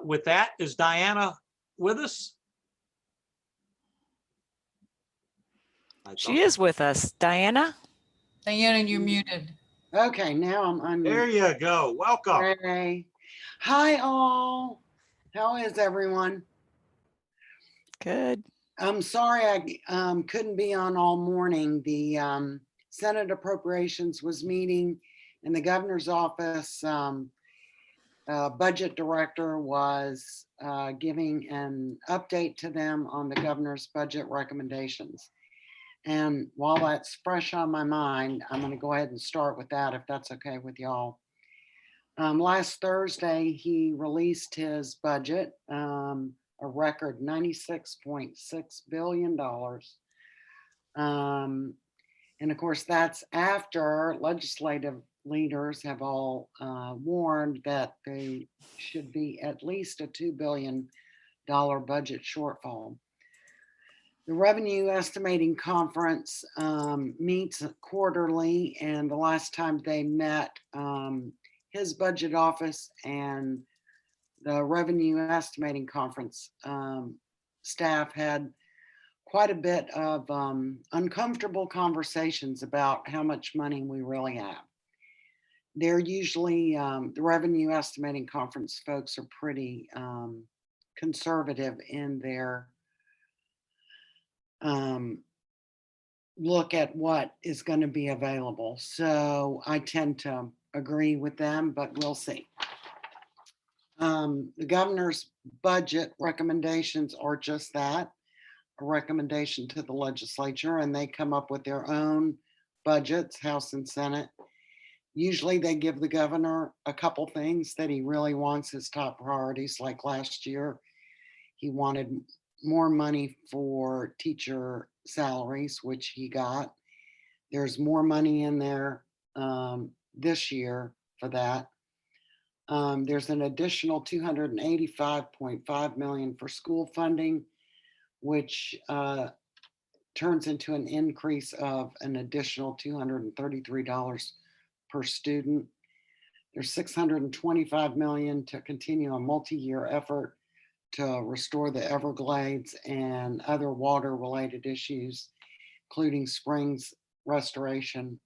With that, is Diana with us? She is with us. Diana? Diana, you're muted. Okay, now I'm unmuted. There you go. Welcome. Hey. Hi all. How is everyone? Good. I'm sorry I couldn't be on all morning. The Senate Appropriations was meeting and the governor's office budget director was giving an update to them on the governor's budget recommendations. And while that's fresh on my mind, I'm going to go ahead and start with that if that's okay with y'all. Last Thursday, he released his budget, a record $96.6 billion. And of course, that's after legislative leaders have all warned that they should be at least a $2 billion budget shortfall. The Revenue Estimating Conference meets quarterly, and the last time they met, his budget office and the Revenue Estimating Conference staff had quite a bit of uncomfortable conversations about how much money we really have. They're usually, the Revenue Estimating Conference folks are pretty conservative in their look at what is going to be available. So I tend to agree with them, but we'll see. The governor's budget recommendations are just that, a recommendation to the legislature, and they come up with their own budgets, House and Senate. Usually they give the governor a couple things that he really wants, his top priorities. Like last year, he wanted more money for teacher salaries, which he got. There's more money in there this year for that. There's an additional $285.5 million for school funding, which turns into an increase of an additional $233 per student. There's $625 million to continue a multi-year effort to restore the Everglades and other water-related issues, including springs restoration.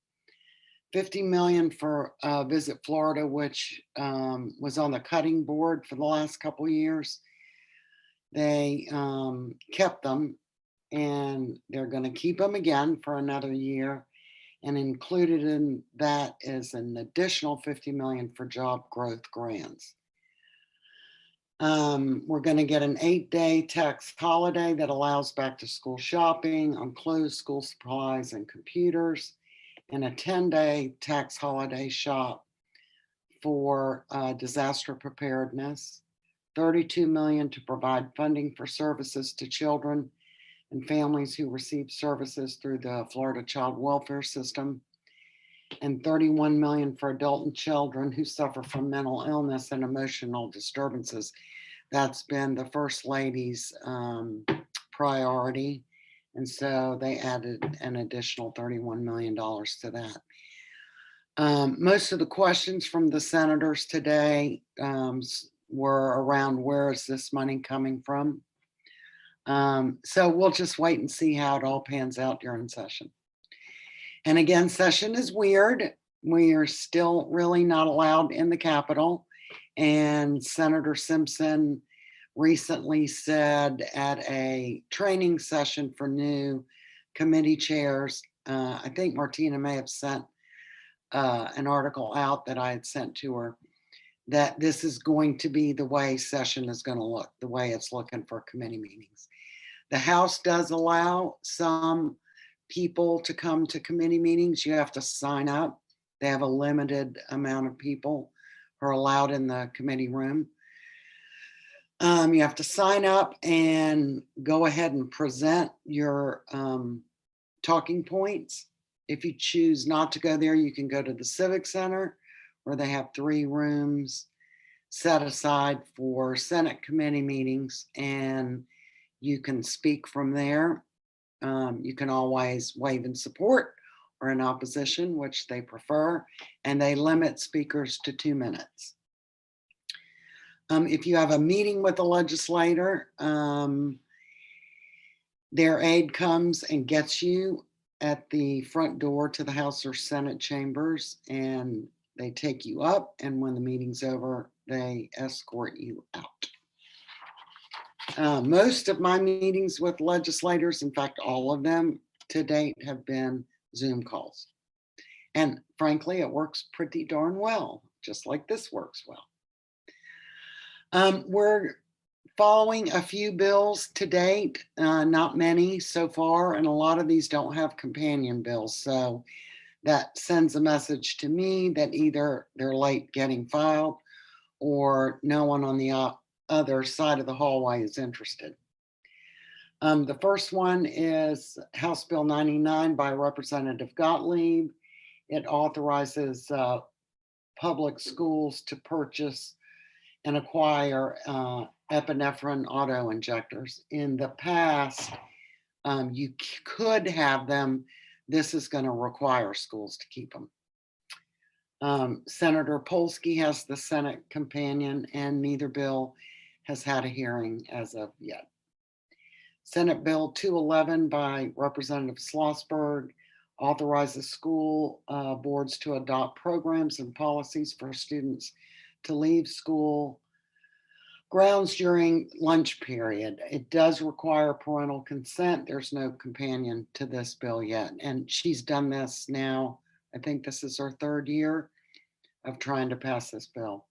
$50 million for Visit Florida, which was on the cutting board for the last couple of years. They kept them, and they're going to keep them again for another year. And included in that is an additional $50 million for job growth grants. We're going to get an 8-day tax holiday that allows back to school shopping on clothes, school supplies, and computers, and a 10-day tax holiday shop for disaster preparedness. $32 million to provide funding for services to children and families who receive services through the Florida Child Welfare System, and $31 million for adult and children who suffer from mental illness and emotional disturbances. That's been the First Lady's priority. And so they added an additional $31 million to that. Most of the questions from the senators today were around where is this money coming from? So we'll just wait and see how it all pans out during session. And again, session is weird. We are still really not allowed in the Capitol. And Senator Simpson recently said at a training session for new committee chairs, I think Martina may have sent an article out that I had sent to her, that this is going to be the way session is going to look, the way it's looking for committee meetings. The House does allow some people to come to committee meetings. You have to sign up. They have a limited amount of people who are allowed in the committee room. You have to sign up and go ahead and present your talking points. If you choose not to go there, you can go to the Civic Center, where they have 3 rooms set aside for Senate committee meetings, and you can speak from there. You can always wave in support or in opposition, which they prefer, and they limit speakers to 2 minutes. If you have a meeting with a legislator, their aide comes and gets you at the front door to the House or Senate chambers, and they take you up, and when the meeting's over, they escort you out. Most of my meetings with legislators, in fact, all of them to date, have been Zoom calls. And frankly, it works pretty darn well, just like this works well. We're following a few bills to date, not many so far, and a lot of these don't have companion bills. So that sends a message to me that either they're late getting filed or no one on the other side of the hallway is interested. The first one is House Bill 99 by Representative Gottlieb. It authorizes public schools to purchase and acquire epinephrine auto injectors. In the past, you could have them. This is going to require schools to keep them. Senator Polsky has the Senate companion, and neither bill has had a hearing as of yet. Senate Bill 211 by Representative Schlossberg authorizes school boards to adopt programs and policies for students to leave school grounds during lunch period. It does require parental consent. There's no companion to this bill yet. And she's done this now. I think this is her third year of trying to pass this bill.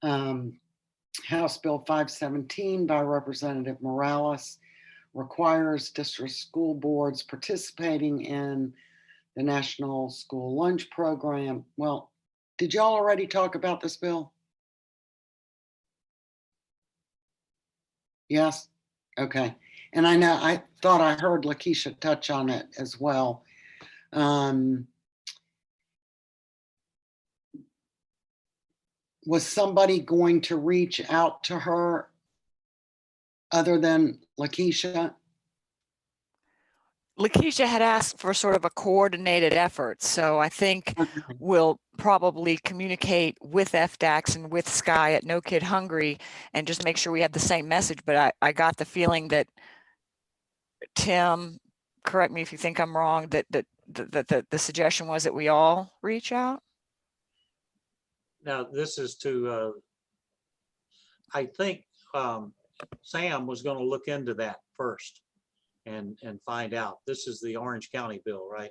House Bill 517 by Representative Morales requires district school boards participating in the National School Lunch Program. Well, did y'all already talk about this bill? Yes? Okay. And I know, I thought I heard Lakeisha touch on it as well. Was somebody going to reach out to her other than Lakeisha? Lakeisha had asked for sort of a coordinated effort. So I think we'll probably communicate with FDAX and with Sky at No Kid Hungry and just make sure we have the same message. But I got the feeling that, Tim, correct me if you think I'm wrong, that the suggestion was that we all reach out. Now, this is to, I think Sam was going to look into that first and find out. This is the Orange County bill, right?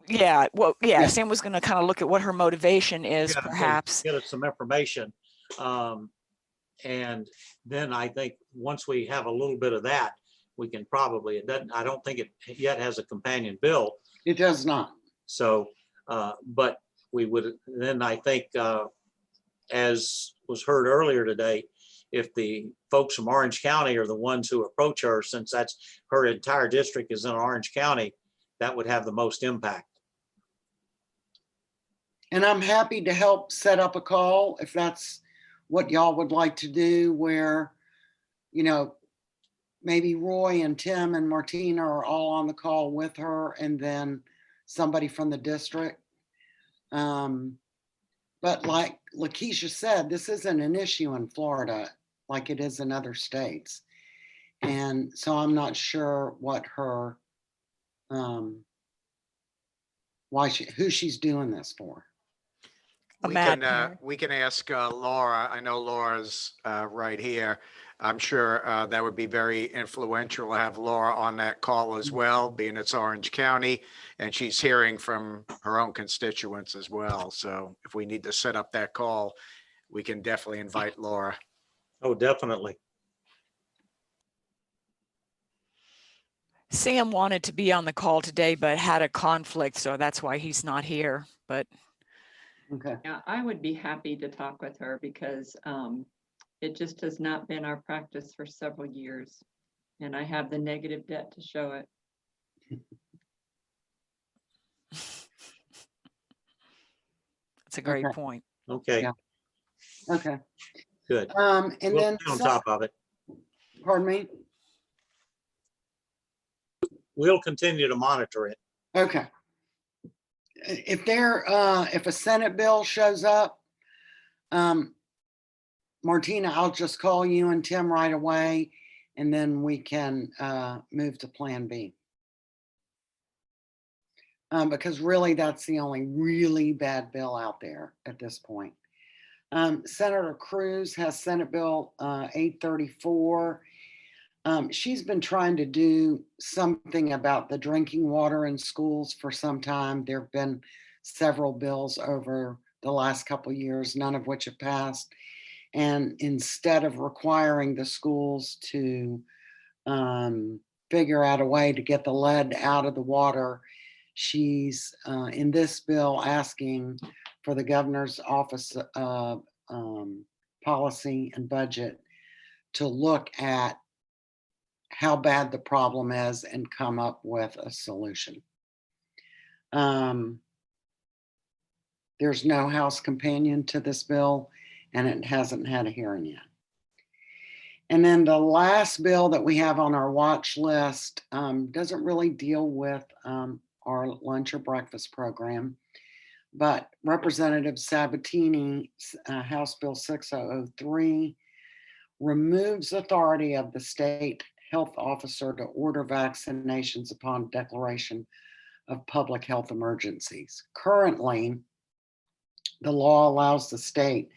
Yeah, well, yeah, Sam was going to kind of look at what her motivation is, Yeah, perhaps. get us some information. And then I think once we have a little bit of that, we can probably, it doesn't, I don't think it yet has a companion bill. It does not. So, but we would, then I think, as was heard earlier today, if the folks from Orange County are the ones who approach her, since that's her entire district is in Orange County, that would have the most impact. And I'm happy to help set up a call if that's what y'all would like to do, where, you know, maybe Roy and Tim and Martina are all on the call with her, and then somebody from the district. But like Lakeisha said, this isn't an issue in Florida like it is in other states. And so I'm not sure what her, who she's doing this for. We can ask Laura. I know Laura's right here. I'm sure that would be very influential to have Laura on that call as well, being it's Orange County, and she's hearing from her own constituents as well. So if we need to set up that call, we can definitely invite Laura. Oh, definitely. Sam wanted to be on the call today, but had a conflict, so that's why he's not here. But Okay. Yeah, I would be happy to talk with her because it just has not been our practice for several years. And I have the negative debt to show it. that's a great Okay. point. Okay, Yeah. Okay. good. And We'll then, be on top of it. pardon me? We'll continue to monitor it. Okay. If a Senate bill shows up, Martina, I'll just call you and Tim right away, and then we can move to Plan B. Because really, that's the only really bad bill out there at this point. Senator Cruz has Senate Bill 834. She's been trying to do something about the drinking water in schools for some time. There have been several bills over the last couple of years, none of which have passed. And instead of requiring the schools to figure out a way to get the lead out of the water, she's in this bill asking for the governor's office of policy and budget to look at how bad the problem is and come up with a solution. There's no House companion to this bill, and it hasn't had a hearing yet. And then the last bill that we have on our watch list doesn't really deal with our lunch or breakfast program, but Representative Sabatini, House Bill 6003, removes authority of the state health officer to order vaccinations upon declaration of public health emergencies. Currently, the law allows the state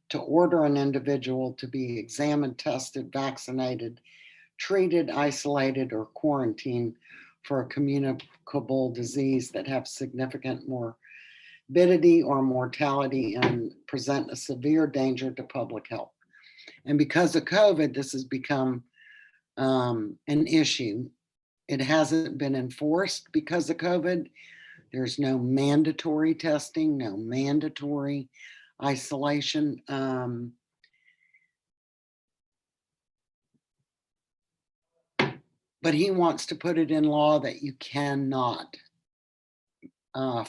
to order an individual to be examined, tested, vaccinated, treated, isolated, or quarantined for a communicable disease that have significant morbidity or mortality and present a severe danger to public health. And because of COVID, this has become an issue. It hasn't been enforced because of COVID. There's no mandatory testing, no mandatory isolation. But he wants to put it in law that you cannot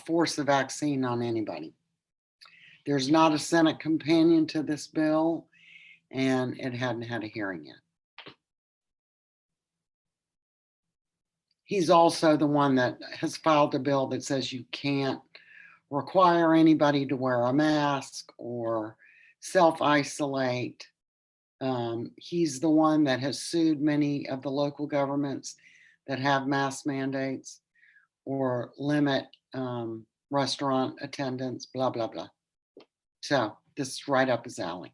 force a vaccine on anybody. There's not a Senate companion to this bill, and it hadn't had a hearing yet. He's also the one that has filed a bill that says you can't require anybody to wear a mask or self-isolate. He's the one that has sued many of the local governments that have mask mandates or limit restaurant attendance, blah, blah, blah. So this is right up his alley.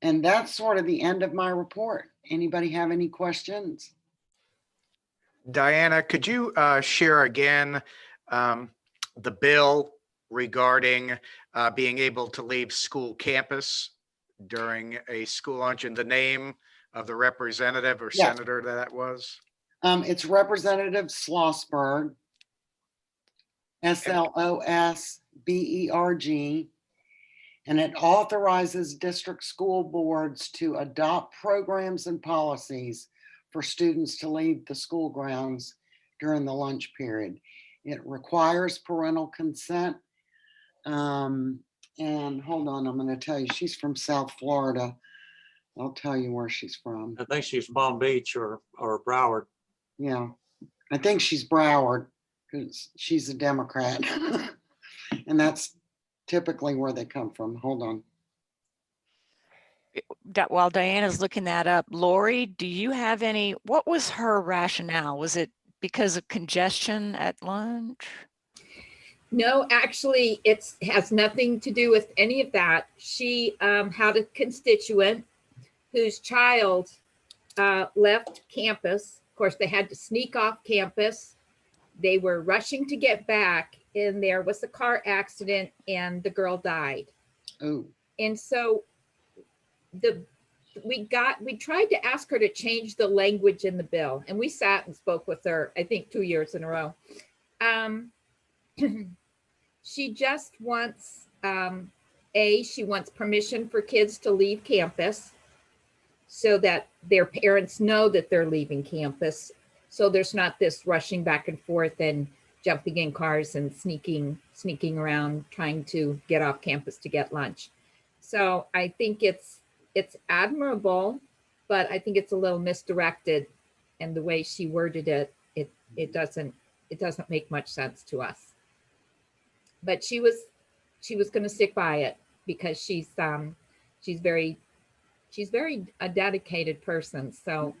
And that's sort of the end of my report. Anybody have any questions? Diana, could you share again the bill regarding being able to leave school campus during a school lunch and the name of the representative or Yes. senator that was? It's Representative Schlossberg, Slosberg, and it authorizes district school boards to adopt programs and policies for students to leave the school grounds during the lunch period. It requires parental consent. And hold on, I'm going to tell you, she's from South Florida. I'll tell you where she's from. I think she's Palm Beach or Broward. Yeah, I think she's Broward because she's a Democrat. And that's typically where they come from. Hold on. While Diana's looking that up, Lori, do you have what was her rationale? Was it because of congestion at lunch? No, actually, it has nothing to do with any of that. She had a constituent whose child left campus. Of course, they had to sneak off campus. They were rushing to get back, and there was a car accident, and the girl died. Oh, And so we tried to ask her to change the language in the bill, and we sat and spoke with her, I think 2 years in a row. She just wants, she wants permission for kids to leave campus so that their parents know that they're leaving campus. So there's not this rushing back and forth and jumping in cars and sneaking around trying to get off campus to get lunch. So I think it's admirable, but I think it's a little misdirected, and the way she worded it, it doesn't make much sense to us. But she was going to stick by it. because she's very a dedicated person. So,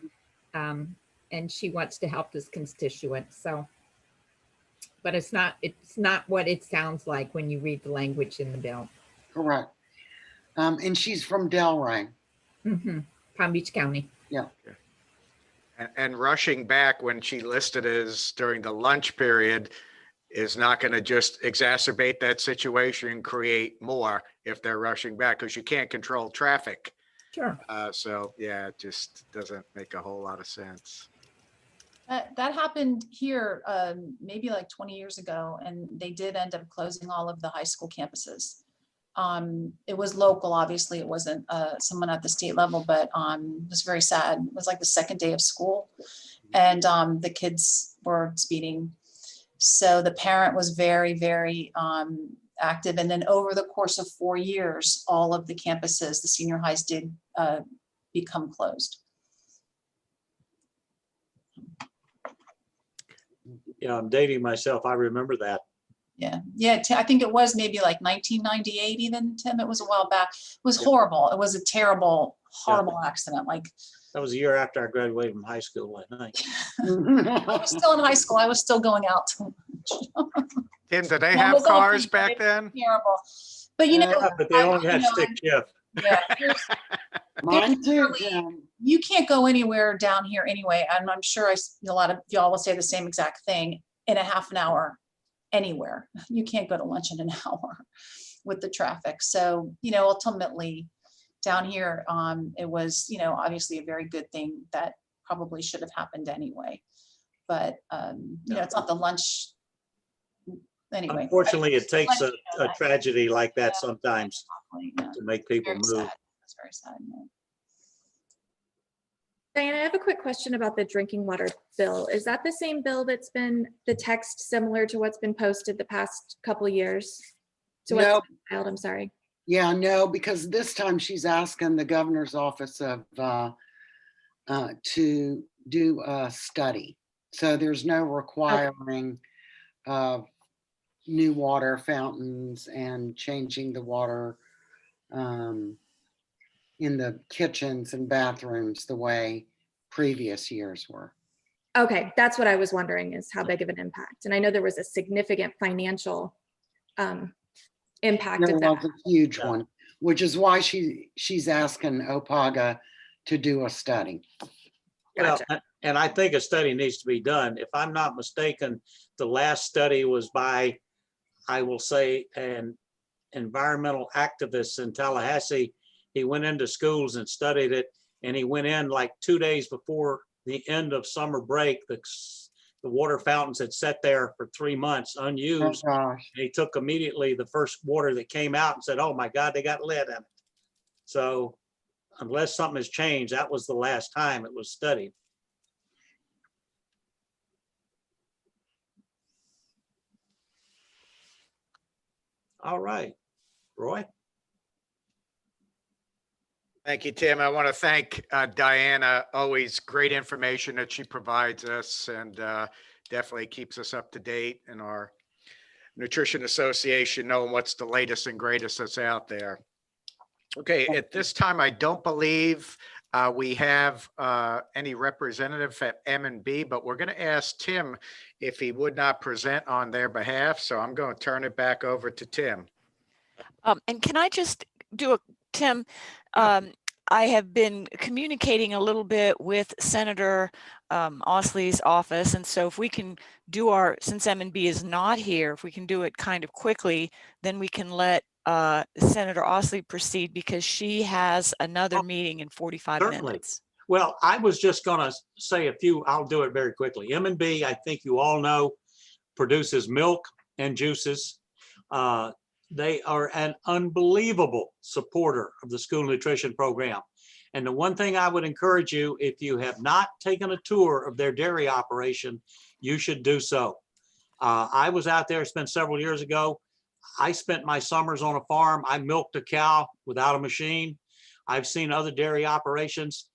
and she wants to help this constituent. So, but it's not what it sounds like when you read the language in the bill. Correct. And she's from Delray. Palm Beach County. Yeah. And rushing back when she listed as during the lunch period is not going to just exacerbate that situation and create more if they're rushing back, because you can't control traffic. Sure. So yeah, it just doesn't make a whole lot of sense. That happened here maybe like 20 years ago, and they did end up closing all of the high school campuses. It was local, obviously, it wasn't someone at the state level, but it was very sad. It was like the second day of school, and the kids were speeding. So the parent was very, very active. And then over the course of 4 years, all of the campuses, the senior highs did become closed. Yeah, I'm dating myself. I remember that. Yeah. I think it was maybe like 1998 even, Tim. It was a while back. It was horrible. It was a terrible, horrible accident. Like, That was a year after I graduated from high school, I think. I was still in high school. I was still going out to lunch. Tim, did they Yeah, have we'll go cars through back it. then? Terrible. But you know, Yeah, but they only had stick shift. yeah, Mine too, Literally, Jim. you can't go anywhere down here anyway. And I'm sure a lot of y'all will say the same exact thing in a half an hour anywhere. You can't go to lunch in an hour with the traffic. So, ultimately down here, it was, obviously a very good thing that probably should have happened anyway. But, it's not the lunch anyway. Unfortunately, it takes a that. tragedy like that Yeah. sometimes Yeah. to make people Very move. sad. It's very sad. Yeah. Diana, I have a quick question about the drinking water bill. Is that the same bill that's been the text similar to what's been posted the past couple years? To what's No. been filed, I'm sorry. Yeah, no, because this time she's asking the governor's office to do a study. So there's no requiring of new water fountains and changing the water in the kitchens and bathrooms the way previous years were. Okay, that's what I was wondering, is how big of an impact. And I know there was a significant financial impact There of that. was a huge Yeah. one, which is why she's asking OPAGA to do a study. Well, Gotcha. and I think a study needs to be done. If I'm not mistaken, the last study was by, I will say, an environmental activist in Tallahassee. He went into schools and studied it, and he went in like 2 days before the end of summer break. The water fountains had sat there for 3 months Oh unused. gosh. And he took immediately the first water that came out and said, "Oh my God, they got lead in it." So unless something has changed, that was the last time it was studied. All right, Roy. Thank you, Tim. I want to thank Diana. Always great information that she provides us, and definitely keeps us up to date in our Nutrition Association, knowing what's the latest and greatest that's out there. Okay, at this time, I don't believe we have any representative at M&B, but we're going to ask Tim if he would not present on their behalf. So I'm going to turn it back over to Tim. And can I just do Tim, I have been communicating a little bit with Senator Osley's office. And so if we can do since M&B is not here, if we can do it kind of quickly, then we can let Senator Osley proceed, because she has another meeting in 45 Certainly. minutes. Well, I was just gonna say I'll do it very quickly. M&B, I think you all know, produces milk and juices. They are an unbelievable supporter of the school nutrition program. And the one thing I would encourage you, if you have not taken a tour of their dairy operation, you should do so. I was out there, it's been several years ago. I spent my summers on a farm. I milked a cow without a machine. I've seen other dairy operations.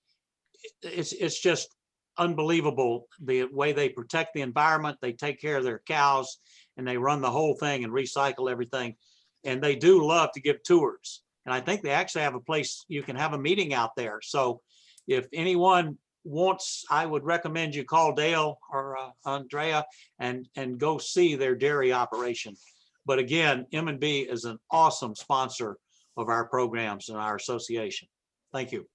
It's just unbelievable the way they protect the environment. They take care of their cows, and they run the whole thing and recycle everything. And they do love to give tours. And I think they actually have a place, you can have a meeting out there. So if anyone wants, I would recommend you call Dale or Andrea and go see their dairy operation. But again, M&B is an awesome sponsor of our programs and our association. Thank you.